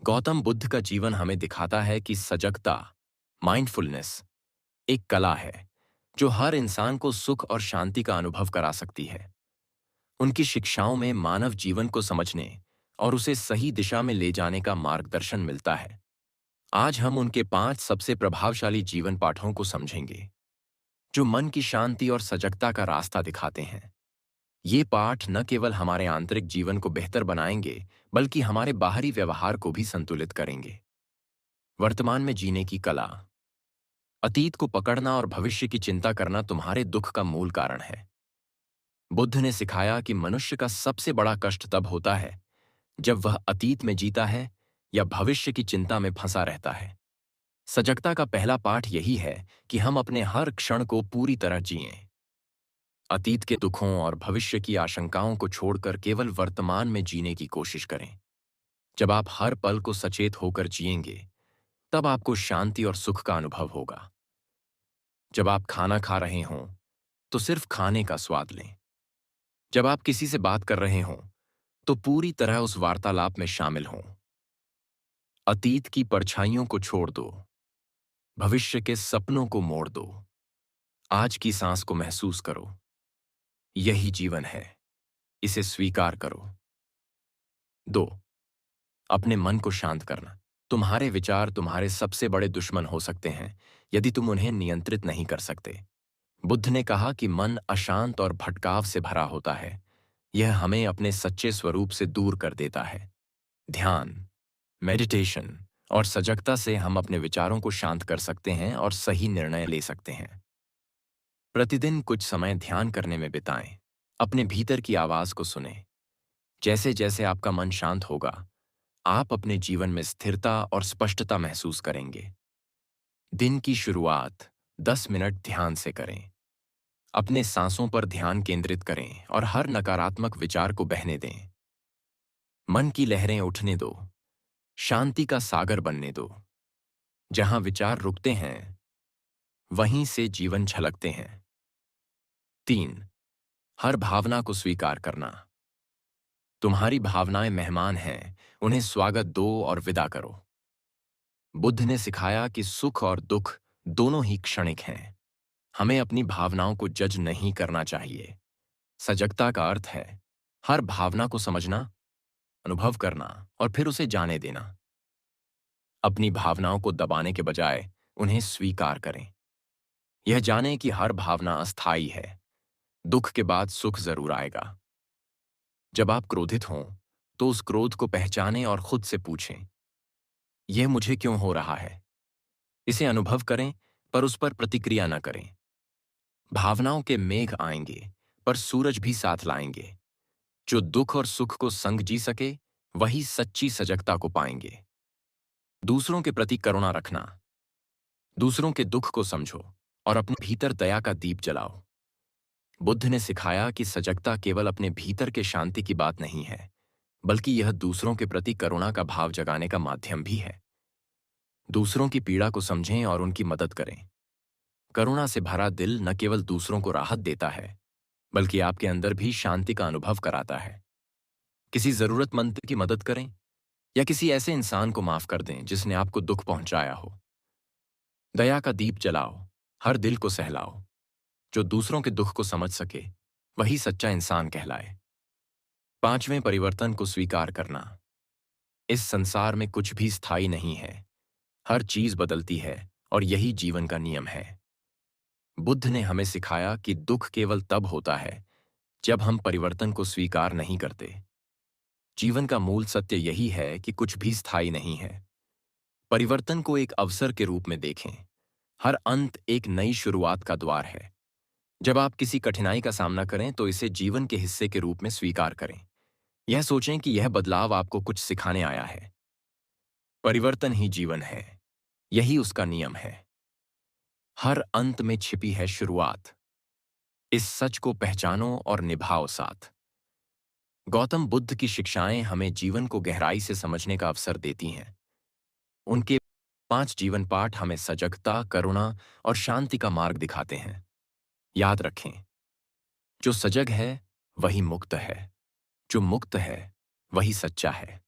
गौतम बुद्ध का जीवन हमें दिखाता है कि सजगता, माइंडफुलनेस, एक कला है जो हर इंसान को सुख और शांति का अनुभव करा सकती है। उनकी शिक्षाओं में मानव जीवन को समझने और उसे सही दिशा में ले जाने का मार्गदर्शन मिलता है। आज हम उनके 5 सबसे प्रभावशाली जीवन पाठों को समझेंगे, जो मन की शांति और सजगता का रास्ता दिखाते हैं। ये पाठ न केवल हमारे आंतरिक जीवन को बेहतर बनाएंगे, बल्कि हमारे बाहरी व्यवहार को भी संतुलित करेंगे। वर्तमान में जीने की कला। अतीत को पकड़ना और भविष्य की चिंता करना तुम्हारे दुख का मूल कारण है। बुद्ध ने सिखाया कि मनुष्य का सबसे बड़ा कष्ट तब होता है जब वह अतीत में जीता है या भविष्य की चिंता में फंसा रहता है। सजगता का पहला पाठ यही है कि हम अपने हर क्षण को पूरी तरह जिएं। अतीत के दुखों और भविष्य की आशंकाओं को छोड़कर केवल वर्तमान में जीने की कोशिश करें। जब आप हर पल को सचेत होकर जिएंगे, तब आपको शांति और सुख का अनुभव होगा। जब आप खाना खा रहे हों, तो सिर्फ खाने का स्वाद लें। जब आप किसी से बात कर रहे हों, तो पूरी तरह उस वार्तालाप में शामिल हों। अतीत की परछाइयों को छोड़ दो, भविष्य के सपनों को मोड़ दो। आज की सांस को महसूस करो। यही जीवन है, इसे स्वीकार करो। 2. अपने मन को शांत करना। तुम्हारे विचार तुम्हारे सबसे बड़े दुश्मन हो सकते हैं यदि तुम उन्हें नियंत्रित नहीं कर सकते। बुद्ध ने कहा कि मन अशांत और भटकाव से भरा होता है। यह हमें अपने सच्चे स्वरूप से दूर कर देता है। ध्यान, मेडिटेशन और सजगता से हम अपने विचारों को शांत कर सकते हैं और सही निर्णय ले सकते हैं। प्रतिदिन कुछ समय ध्यान करने में बिताएं। अपने भीतर की आवाज को सुनें। जैसे जैसे आपका मन शांत होगा, आप अपने जीवन में स्थिरता और स्पष्टता महसूस करेंगे। दिन की शुरुआत 10 मिनट ध्यान से करें। अपने सांसों पर ध्यान केंद्रित करें और हर नकारात्मक विचार को बहने दें। मन की लहरें उठने दो, शांति का सागर बनने दो। जहां विचार रुकते हैं, वहीं से जीवन छलकते हैं। 3. हर भावना को स्वीकार करना। तुम्हारी भावनाएं मेहमान हैं, उन्हें स्वागत दो और विदा करो। बुद्ध ने सिखाया कि सुख और दुख दोनों ही क्षणिक हैं। हमें अपनी भावनाओं को जज नहीं करना चाहिए। सजगता का अर्थ है हर भावना को समझना, अनुभव करना और फिर उसे जाने देना। अपनी भावनाओं को दबाने के बजाय उन्हें स्वीकार करें। यह जानें कि हर भावना अस्थायी है। दुख के बाद सुख जरूर आएगा। जब आप क्रोधित हों, तो उस क्रोध को पहचानें और खुद से पूछें, यह मुझे क्यों हो रहा है? इसे अनुभव करें, पर उस पर प्रतिक्रिया न करें। भावनाओं के मेघ आएंगे, पर सूरज भी साथ लाएंगे। जो दुख और सुख को संग जी सके, वही सच्ची सजगता को पाएंगे। दूसरों के प्रति करुणा रखना। दूसरों के दुख को समझो और अपने भीतर दया का दीप जलाओ। बुद्ध ने सिखाया कि सजगता केवल अपने भीतर के शांति की बात नहीं है, बल्कि यह दूसरों के प्रति करुणा का भाव जगाने का माध्यम भी है। दूसरों की पीड़ा को समझें और उनकी मदद करें। करुणा से भरा दिल न केवल दूसरों को राहत देता है, बल्कि आपके अंदर भी शांति का अनुभव कराता है। किसी जरूरतमंद की मदद करें या किसी ऐसे इंसान को माफ कर दें जिसने आपको दुख पहुंचाया हो। दया का दीप जलाओ, हर दिल को सहलाओ। जो दूसरों के दुख को समझ सके, वही सच्चा इंसान कहलाए। 5वें, परिवर्तन को स्वीकार करना। इस संसार में कुछ भी स्थायी नहीं है। हर चीज बदलती है और यही जीवन का नियम है। बुद्ध ने हमें सिखाया कि दुख केवल तब होता है जब हम परिवर्तन को स्वीकार नहीं करते। जीवन का मूल सत्य यही है कि कुछ भी स्थायी नहीं है। परिवर्तन को एक अवसर के रूप में देखें। हर अंत एक नई शुरुआत का द्वार है। जब आप किसी कठिनाई का सामना करें, तो इसे जीवन के हिस्से के रूप में स्वीकार करें। यह सोचें कि यह बदलाव आपको कुछ सिखाने आया है। परिवर्तन ही जीवन है, यही उसका नियम है। हर अंत में छिपी है शुरुआत। इस सच को पहचानो और निभाओ साथ। गौतम बुद्ध की शिक्षाएं हमें जीवन को गहराई से समझने का अवसर देती हैं। उनके 5 जीवन पाठ हमें सजगता, करुणा और शांति का मार्ग दिखाते हैं। याद रखें, जो सजग है वही मुक्त है, जो मुक्त है वही सच्चा है।